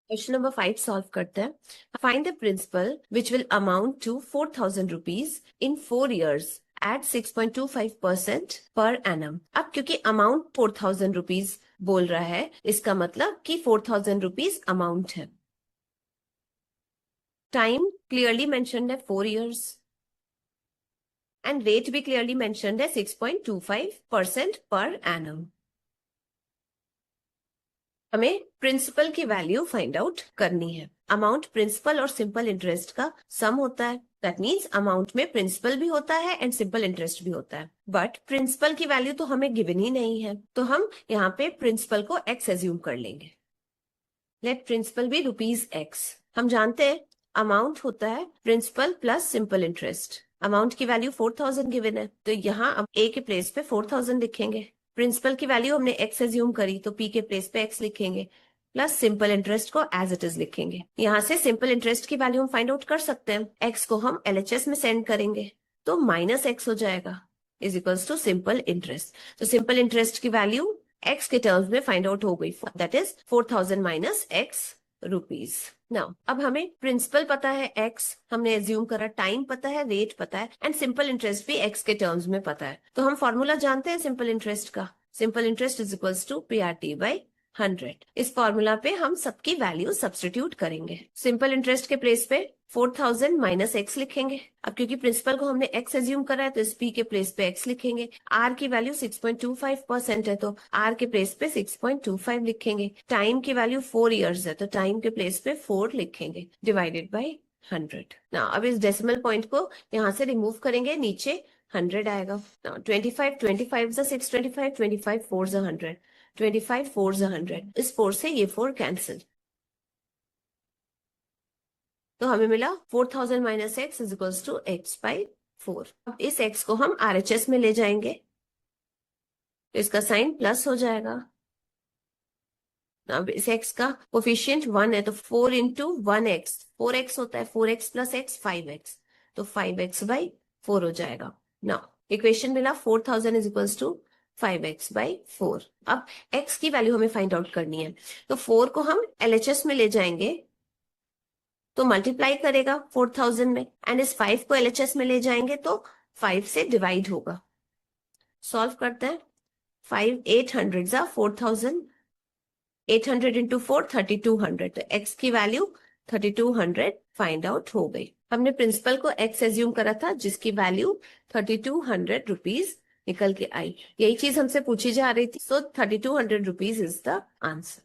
Question number 5 solve करते हैं। Find the principal which will amount to 4,000 rupees in 4 years at 6.25% per annum. अब क्योंकि amount 4,000 rupees बोल रहा है, इसका मतलब कि 4,000 रुपीज अमाउंट है। टाइम क्लियरली मेंशन्ड है 4 years एंड रेट भी क्लियरली मेंशन्ड है 6.25% पर एनम। हमें प्रिंसिपल की वैल्यू फाइंड आउट करनी है। अमाउंट प्रिंसिपल और सिंपल इंटरेस्ट का सम होता है। दैट मीन्स अमाउंट में प्रिंसिपल भी होता है एंड सिंपल इंटरेस्ट भी होता है। बट प्रिंसिपल की वैल्यू तो हमें गिवन ही नहीं है, तो हम यहाँ पे प्रिंसिपल को एक्स एज्यूम कर लेंगे। लेट प्रिंसिपल भी ₹x। हम जानते हैं अमाउंट होता है principal plus simple interest. Amount की वैल्यू 4,000 गिवन है, तो यहाँ हम ए के प्लेस पे 4,000 लिखेंगे। प्रिंसिपल की वैल्यू हमने एक्स एज्यूम करी, तो पी के प्लेस पे एक्स लिखेंगे, प्लस सिंपल इंटरेस्ट को एज इट इज लिखेंगे। यहाँ से सिंपल इंटरेस्ट की वैल्यू हम फाइंड आउट कर सकते हैं। एक्स को हम LHS में सेंड करेंगे तो -x हो जाएगा is equals to simple interest. तो सिंपल इंटरेस्ट की वैल्यू एक्स के टर्म्स में फाइंड आउट हो गई, that is 4,000 minus x rupees. Now अब हमें प्रिंसिपल पता है एक्स, हमने एज्यूम करा, टाइम पता है, रेट पता है एंड सिंपल इंटरेस्ट भी एक्स के टर्म्स में पता है। तो हम फॉर्मूला जानते हैं सिंपल इंटरेस्ट का। Simple interest is equals to PRT by 100। इस फॉर्मूला पे हम सबकी वैल्यू सब्स्टिट्यूट करेंगे। सिंपल इंटरेस्ट के प्लेस पे 4,000 माइनस एक्स लिखेंगे। अब क्योंकि प्रिंसिपल को हमने एक्स एज्यूम करा है, तो इस पी के प्लेस पे एक्स लिखेंगे। आर की वैल्यू 6.25% है, तो आर के प्लेस पे 6.25 लिखेंगे। टाइम की वैल्यू 4 years है, तो टाइम के प्लेस पे 4 लिखेंगे, डिवाइडेड बाई 100। ना अब इस डेसिमल पॉइंट को यहाँ से रिमूव करेंगे, नीचे 100 आएगा। 25 625, 25 4 100, 25 4 100। इस 4 से ये 4 कैंसिल, तो हमें मिला 4,000 minus x is equals to x by 4। अब इस एक्स को हम RHS में ले जाएंगे, तो इसका साइन प्लस हो जाएगा। अब इस एक्स का कोफिशियंट 1 है, तो 4 इंटू 1x 4x होता है, 4x प्लस एक्स 5x, तो 5x बाई 4 हो जाएगा। ना इक्वेशन मिला 4,000 is equals to 5x by 4। अब x की वैल्यू हमें फाइंड आउट करनी है, तो 4 को हम LHS में ले जाएंगे तो मल्टीप्लाई करेगा 4,000 में, एंड इस 5 को LHS में ले जाएंगे तो 5 से डिवाइड होगा। सॉल्व करते हैं। 5 800 जा 4,000, 800 इंटू 4 3,200, तो x की वैल्यू 3,200 फाइंड आउट हो गई। हमने प्रिंसिपल को x एज्यूम करा था, जिसकी वैल्यू 3,200 रुपीज निकल के आई। यही चीज हमसे पूछी जा रही थी, सो 3,200 रुपीज इज द आंसर।